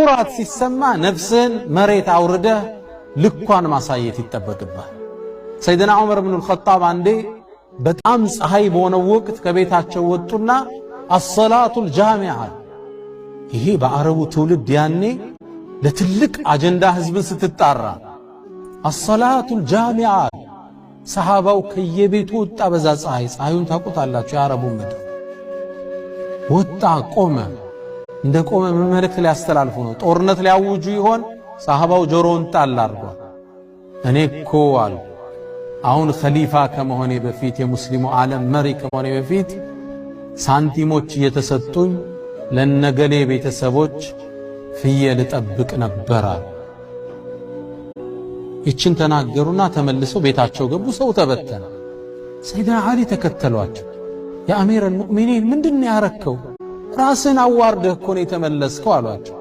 ኩራት ሲሰማ ነፍስን መሬት አውርደህ ልኳን ማሳየት ይጠበቅብሃል። ሰይድና ዑመር ብን አልኸጣብ አንዴ በጣም ፀሐይ በሆነ ወቅት ከቤታቸው ወጡና አሰላቱል ጃሚዓ፣ ይሄ በአረቡ ትውልድ ያኔ ለትልቅ አጀንዳ ህዝብን ስትጣራ አሰላቱል ጃሚዓ፣ ሰሃባው ከየቤቱ ወጣ። በዛ ፀሐዩን ታውቁታላችሁ፣ የአረቡ ምድር ወጣ፣ ቆመ። እንደ ቆመ መልእክት ሊያስተላልፉ ነው፣ ጦርነት ሊያውጁ ይሆን? ሰሃባው ጆሮውን ጣል አድርጓል። እኔ እኮ አሉ አሁን ኸሊፋ ከመሆኔ በፊት የሙስሊሙ ዓለም መሪ ከመሆኔ በፊት ሳንቲሞች እየተሰጡኝ ለነገሌ ቤተሰቦች ፍየል ጠብቅ ነበር። ይችን ተናገሩና ተመልሰው ቤታቸው ገቡ። ሰው ተበተነ። ሰይድና ዓሊ ተከተሏቸው። የአሚር አልሙእሚኒን ምንድነው ያረከው? ራስን አዋርደህ እኮ ነው የተመለስከው አሏቸው።